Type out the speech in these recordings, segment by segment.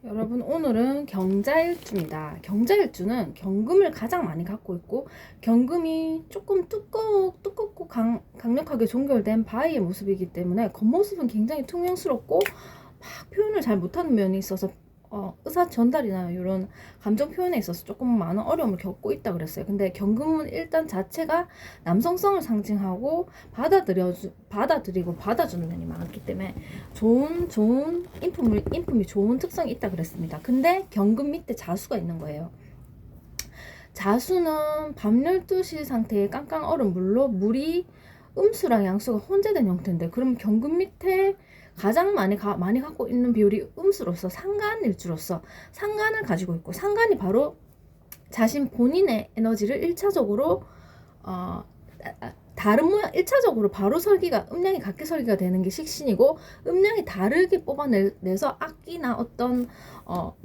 여러분, 오늘은 경자일주입니다. 경자일주는 경금을 가장 많이 갖고 있고, 경금이 조금 두껍고 강력하게 종결된 바위의 모습이기 때문에 겉모습은 굉장히 퉁명스럽고 막 표현을 잘 못하는 면이 있어서 의사 전달이나 이런 감정 표현에 있어서 조금 많은 어려움을 겪고 있다 그랬어요. 근데 경금은 일단 자체가 남성성을 상징하고 받아들이고 받아주는 면이 많기 때문에 좋은 인품이 좋은 특성이 있다 그랬습니다. 근데 경금 밑에 자수가 있는 거예요. 자수는 밤 12시 상태의 깡깡 얼음 물로 물이 음수랑 양수가 혼재된 형태인데, 그럼 경금 밑에 가장 많이 갖고 있는 비율이 음수로서 상간일주로서 상간을 가지고 있고, 상간이 바로 자신 본인의 에너지를 1차적으로 다른 모양 1차적으로 바로 설기가 음량이 같게 설기가 되는 게 식신이고, 음량이 다르게 뽑아내서 악기나 어떤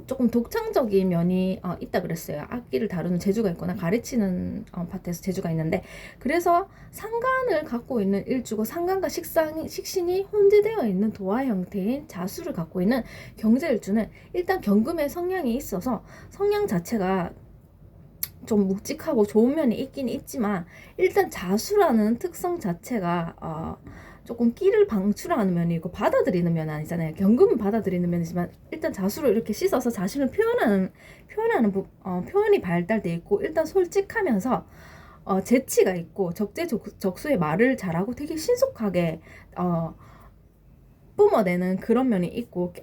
조금 독창적인 면이 있다 그랬어요. 악기를 다루는 재주가 있거나 가르치는 파트에서 재주가 있는데, 그래서 상간을 갖고 있는 일주고 상간과 식신이 혼재되어 있는 도화 형태인 자수를 갖고 있는 경자일주는 일단 경금의 성향이 있어서 성향 자체가 좀 묵직하고 좋은 면이 있긴 있지만, 일단 자수라는 특성 자체가 조금 끼를 방출하는 면이 있고 받아들이는 면은 아니잖아요. 경금은 받아들이는 면이지만 일단 자수로 이렇게 씻어서 자신을 표현이 발달돼 있고, 일단 솔직하면서 재치가 있고 적재적소의 말을 잘하고 되게 신속하게 뿜어내는 그런 면이 있고,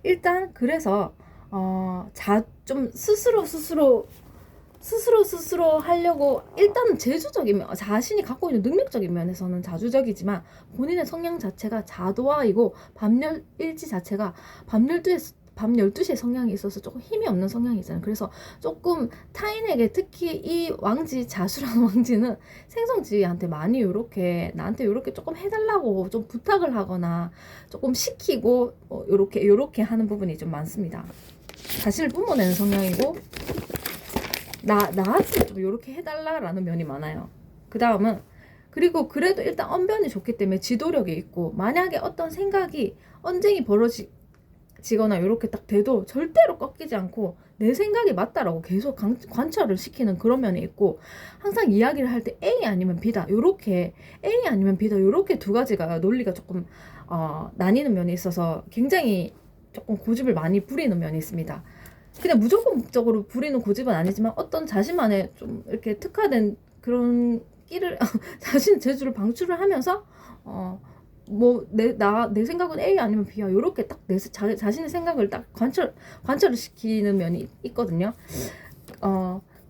일단 그래서 좀 스스로 하려고, 일단은 자신이 갖고 있는 능력적인 면에서는 자주적이지만 본인의 성향 자체가 자도화이고, 밤일지 자체가 밤 12시에 성향이 있어서 조금 힘이 없는 성향이잖아요. 그래서 조금 타인에게, 특히 이 왕지 자수라는 왕지는 생성지한테 많이 나한테 요렇게 조금 해달라고 좀 부탁을 하거나 조금 시키고 요렇게 하는 부분이 좀 많습니다. 자신을 뿜어내는 성향이고, 나한테 좀 이렇게 해달라라는 면이 많아요. 그 다음은, 그리고 그래도 일단 언변이 좋기 때문에 지도력이 있고, 만약에 어떤 생각이 언쟁이 벌어지거나 이렇게 딱 돼도 절대로 꺾이지 않고 내 생각이 맞다라고 계속 관철을 시키는 그런 면이 있고, 항상 이야기를 할 때 A 아니면 B다 요렇게 두 가지가 논리가 조금 나뉘는 면이 있어서 굉장히 조금 고집을 많이 부리는 면이 있습니다. 그냥 무조건적으로 부리는 고집은 아니지만 어떤 자신만의 좀 이렇게 특화된 그런 끼를 자신의 재주를 방출을 하면서 내 생각은 A 아니면 B야 요렇게 딱 자신의 생각을 딱 관철을 시키는 면이 있거든요.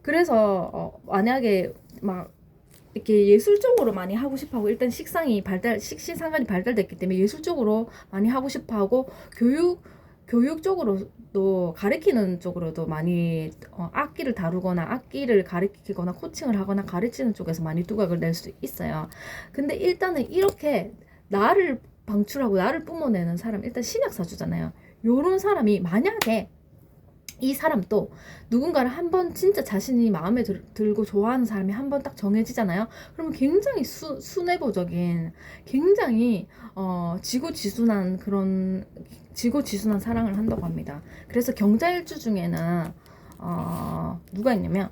그래서 만약에 막 이렇게 예술적으로 많이 하고 싶어하고, 일단 식신상간이 발달됐기 때문에 예술적으로 많이 하고 싶어하고, 교육적으로도 가르치는 쪽으로도 많이 악기를 다루거나 악기를 가르치거나 코칭을 하거나 가르치는 쪽에서 많이 두각을 낼 수 있어요. 근데 일단은 이렇게 나를 방출하고 나를 뿜어내는 사람, 일단 신약사주잖아요. 요런 사람이 만약에 이 사람도 누군가를 한번 진짜 자신이 마음에 들고 좋아하는 사람이 한번 딱 정해지잖아요. 그러면 굉장히 순애보적인, 굉장히 지고지순한 사랑을 한다고 합니다. 그래서 경자일주 중에는 누가 있냐면,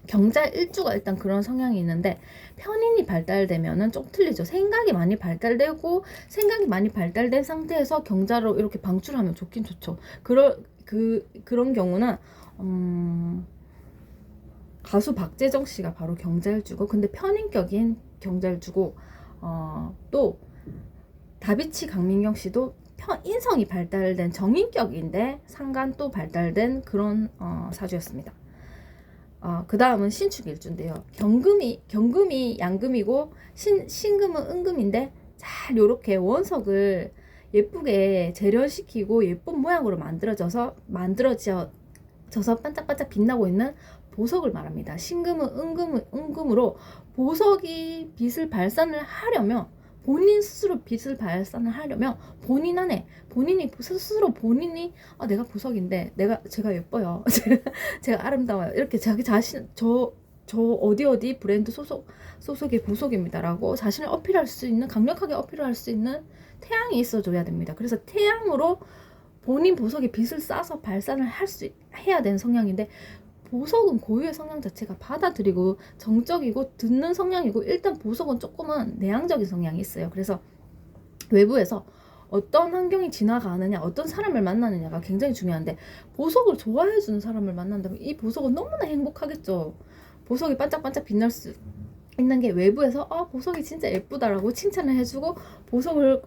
경자일주가 일단 그런 성향이 있는데, 편인이 발달되면은 좀 틀리죠. 생각이 많이 발달된 상태에서 경자로 이렇게 방출하면 좋긴 좋죠. 그런 경우는 가수 박재정 씨가 바로 경자일주고, 근데 편인격인 경자일주고, 또 다비치 강민경 씨도 인성이 발달된 정인격인데 상간 또 발달된 그런 사주였습니다. 그 다음은 신축일주인데요. 경금이 양금이고 신금은 은금인데, 잘 요렇게 원석을 예쁘게 재련시키고 예쁜 모양으로 만들어져서 반짝반짝 빛나고 있는 보석을 말합니다. 신금은 은금으로 보석이 빛을 발산을 하려면, 본인 스스로 빛을 발산을 하려면 본인이 스스로 내가 보석인데, 제가 예뻐요. 제가 아름다워요. 이렇게 자기 자신, 저 어디 브랜드 소속의 보석입니다라고 자신을 강력하게 어필할 수 있는 태양이 있어줘야 됩니다. 그래서 태양으로 본인 보석에 빚을 싸서 발산을 해야 되는 성향인데, 보석은 고유의 성향 자체가 받아들이고 정적이고 듣는 성향이고, 일단 보석은 조금은 내향적인 성향이 있어요. 그래서 외부에서 어떤 환경이 지나가느냐, 어떤 사람을 만나느냐가 굉장히 중요한데, 보석을 좋아해주는 사람을 만난다면 이 보석은 너무나 행복하겠죠. 보석이 반짝반짝 빛날 수 있는 게, 외부에서 보석이 진짜 예쁘다라고 칭찬을 해주고 보석을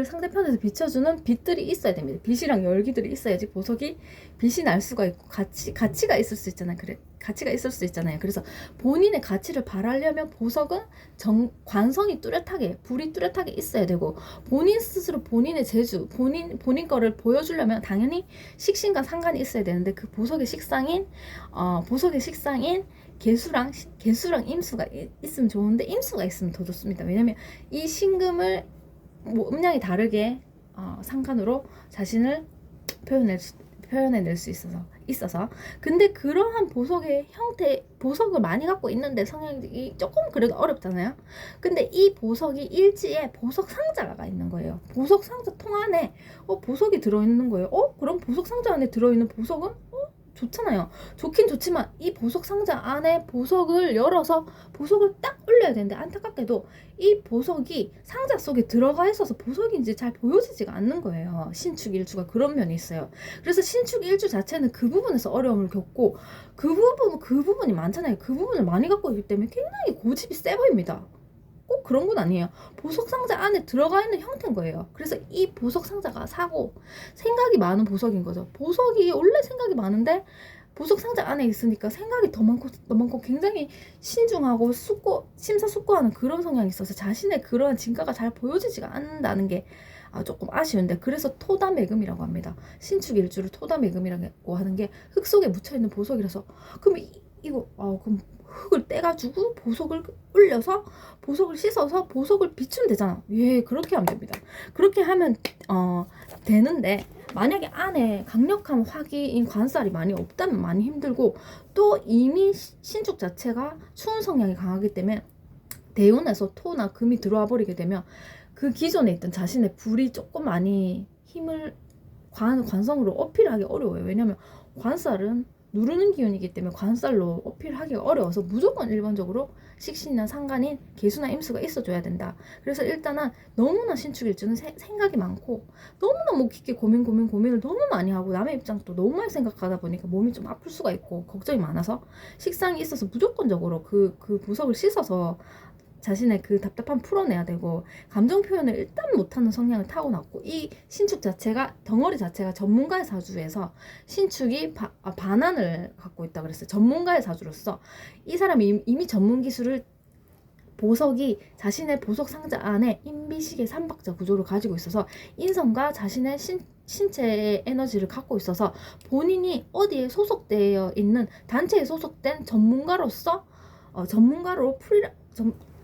상대편에서 비춰주는 빛들이 있어야 됩니다. 빛이랑 열기들이 있어야지 보석이 빛이 날 수가 있고 가치가 있을 수 있잖아요. 가치가 있을 수 있잖아요. 그래서 본인의 가치를 발하려면 보석은 관성이 뚜렷하게, 불이 뚜렷하게 있어야 되고, 본인 스스로 본인의 재주, 본인 거를 보여주려면 당연히 식신과 상관이 있어야 되는데, 그 보석의 식상인 개수랑 임수가 있으면 좋은데, 임수가 있으면 더 좋습니다. 왜냐면 이 신금을 음량이 다르게 상관으로 자신을 표현해낼 수 있어서. 근데 그러한 보석의 형태, 보석을 많이 갖고 있는데 성향이 조금 그래도 어렵잖아요. 근데 이 보석이 일지에 보석 상자가 있는 거예요. 보석 상자 통 안에 보석이 들어있는 거예요. 그럼 보석 상자 안에 들어있는 보석은 좋잖아요. 좋긴 좋지만 이 보석 상자 안에 보석을 열어서 보석을 딱 올려야 되는데, 안타깝게도 이 보석이 상자 속에 들어가 있어서 보석인지 잘 보여지지가 않는 거예요. 신축일주가 그런 면이 있어요. 그래서 신축일주 자체는 그 부분에서 어려움을 겪고, 그 부분이 많잖아요. 그 부분을 많이 갖고 있기 때문에 굉장히 고집이 세 보입니다. 꼭 그런 건 아니에요. 보석 상자 안에 들어가 있는 형태인 거예요. 그래서 이 보석 상자가 생각이 많은 보석인 거죠. 보석이 원래 생각이 많은데 보석 상자 안에 있으니까 생각이 더 많고 굉장히 신중하고 심사숙고하는 그런 성향이 있어서 자신의 그러한 진가가 잘 보여지지가 않는다는 게 조금 아쉬운데, 그래서 토담매금이라고 합니다. 신축일주를 토담매금이라고 하는 게 흙 속에 묻혀있는 보석이라서, 그럼 그럼 흙을 떼가지고 보석을 올려서 보석을 씻어서 보석을 비추면 되잖아. 그렇게 하면 됩니다. 그렇게 하면 되는데, 만약에 안에 강력한 화기인 관살이 많이 없다면 많이 힘들고, 또 이미 신축 자체가 추운 성향이 강하기 때문에 대운에서 토나 금이 들어와 버리게 되면 그 기존에 있던 자신의 불이 조금 많이 힘을 관성으로 어필하기 어려워요. 왜냐면 관살은 누르는 기운이기 때문에 관살로 어필하기가 어려워서 무조건 일반적으로 식신이나 상관인 개수나 임수가 있어줘야 된다. 그래서 일단은 너무나 신축일주는 생각이 많고, 너무나 깊게 고민을 너무 많이 하고, 남의 입장도 너무 많이 생각하다 보니까 몸이 좀 아플 수가 있고 걱정이 많아서, 식상이 있어서 무조건적으로 그 보석을 씻어서 자신의 그 답답함 풀어내야 되고, 감정 표현을 일단 못하는 성향을 타고났고, 이 신축 자체가, 덩어리 자체가 전문가의 사주에서 신축이 반환을 갖고 있다 그랬어요. 전문가의 사주로서 이 사람이 이미 전문 기술을, 보석이 자신의 보석 상자 안에 인비식의 삼박자 구조를 가지고 있어서 인성과 자신의 신체의 에너지를 갖고 있어서, 본인이 어디에 소속되어 있는 단체에 소속된 전문가로서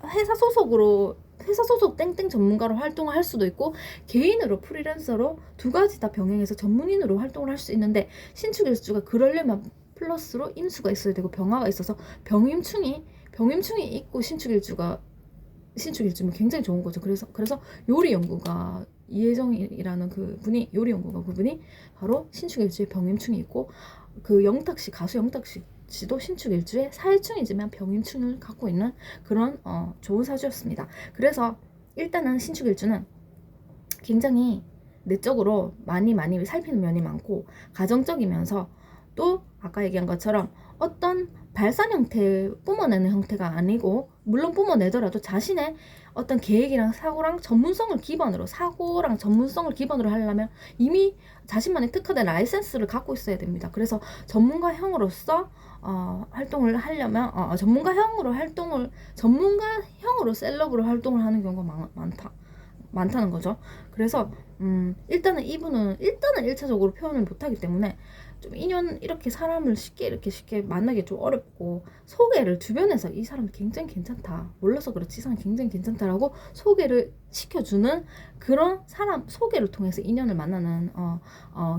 회사 소속 땡땡 전문가로 활동을 할 수도 있고, 개인으로 프리랜서로 두 가지 다 병행해서 전문인으로 활동을 할 수 있는데, 신축일주가 그러려면 플러스로 임수가 있어야 되고 병화가 있어서 병임충이 있고 신축일주면 굉장히 좋은 거죠. 그래서 요리 연구가 이혜정이라는 그분이 바로 신축일주에 병임충이 있고, 그 가수 영탁씨 지도 신축일주에 사일충이지만 병임충을 갖고 있는 그런 좋은 사주였습니다. 그래서 일단은 신축일주는 굉장히 내적으로 많이 살피는 면이 많고, 가정적이면서, 또 아까 얘기한 것처럼 어떤 발산 형태, 뿜어내는 형태가 아니고, 물론 뿜어내더라도 자신의 어떤 계획이랑 사고랑 전문성을 기반으로 하려면 이미 자신만의 특화된 라이센스를 갖고 있어야 됩니다. 그래서 전문가형으로서 활동을 하려면 전문가형으로 셀럽으로 활동을 하는 경우가 많다는 거죠. 그래서 일단은 이분은 1차적으로 표현을 못하기 때문에 좀 인연 이렇게 사람을 쉽게 만나기 좀 어렵고 소개를 주변에서 이 사람 굉장히 괜찮다 몰라서 그렇지 이 사람 굉장히 괜찮다라고 소개를 시켜주는 그런 사람 소개를 통해서 인연을 만나는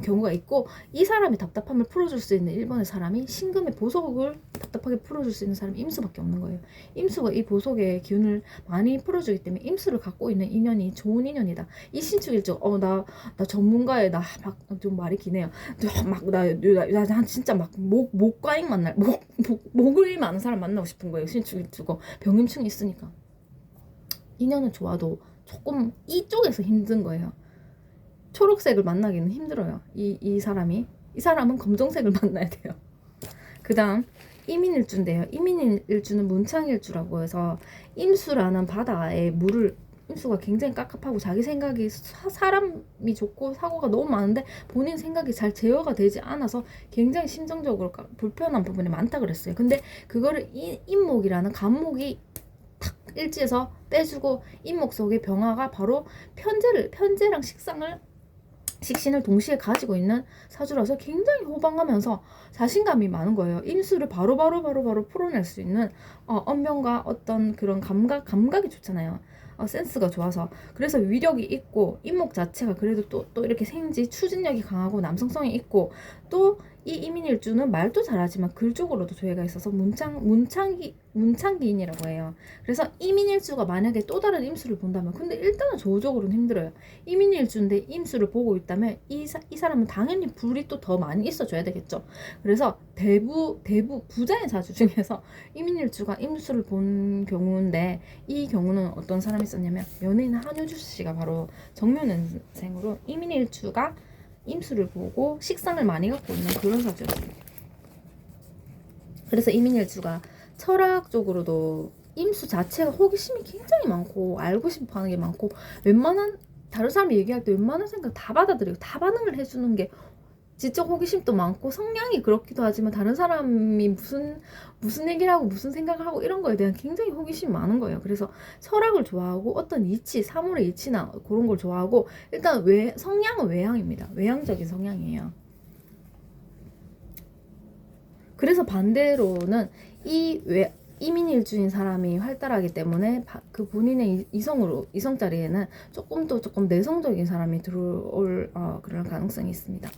경우가 있고 이 사람이 답답함을 풀어줄 수 있는 1번의 사람이 신금의 보석을 답답하게 풀어줄 수 있는 사람이 임수밖에 없는 거예요. 임수가 이 보석의 기운을 많이 풀어주기 때문에 임수를 갖고 있는 인연이 좋은 인연이다. 이 신축일주 나 전문가의 나 막 좀 말이 기네요. 나 진짜 막 목과잉 만날 목을 많은 사람 만나고 싶은 거예요. 신축일주고 병임충이 있으니까 인연은 좋아도 조금 이쪽에서 힘든 거예요. 초록색을 만나기는 힘들어요. 이 사람은 검정색을 만나야 돼요. 그 다음 이민일주인데요. 이민일주는 문창일주라고 해서 임수라는 바다에 물을 임수가 굉장히 깝깝하고 자기 생각이 사람이 좋고 사고가 너무 많은데 본인 생각이 잘 제어가 되지 않아서 굉장히 심정적으로 불편한 부분이 많다 그랬어요. 근데 그거를 임목이라는 간목이 탁 일지에서 빼주고 임목 속의 병화가 바로 편재랑 식신을 동시에 가지고 있는 사주라서 굉장히 호방하면서 자신감이 많은 거예요. 임수를 바로 풀어낼 수 있는 언변과 어떤 그런 감각이 좋잖아요. 센스가 좋아서 그래서 위력이 있고 임목 자체가 그래도 또 이렇게 추진력이 강하고 남성성이 있고 또 이 이민일주는 말도 잘하지만 글적으로도 조예가 있어서 문창기인이라고 해요. 그래서 이민일주가 만약에 또 다른 임수를 본다면 근데 일단은 조적으로는 힘들어요. 이민일주인데 임수를 보고 있다면 이 사람은 당연히 불이 또 더 많이 있어줘야 되겠죠. 그래서 대부 부자의 사주 중에서 이민일주가 임수를 본 경우인데 이 경우는 어떤 사람이 있었냐면 연예인 한효주 씨가 바로 정묘년생으로 이민일주가 임수를 보고 식상을 많이 갖고 있는 그런 사주였습니다. 그래서 이민일주가 철학적으로도 임수 자체가 호기심이 굉장히 많고 알고 싶어 하는 게 많고 웬만한 다른 사람이 얘기할 때 웬만한 생각 다 받아들이고 다 반응을 해주는 게 지적 호기심도 많고 성향이 그렇기도 하지만 다른 사람이 무슨 얘기를 하고 무슨 생각을 하고 이런 거에 대한 굉장히 호기심이 많은 거예요. 그래서 철학을 좋아하고 어떤 이치, 사물의 이치나 그런 걸 좋아하고 일단 성향은 외향입니다. 외향적인 성향이에요. 그래서 반대로는 이민일주인 사람이 활달하기 때문에 그 본인의 이성 자리에는 조금 내성적인 사람이 들어올 그런 가능성이 있습니다.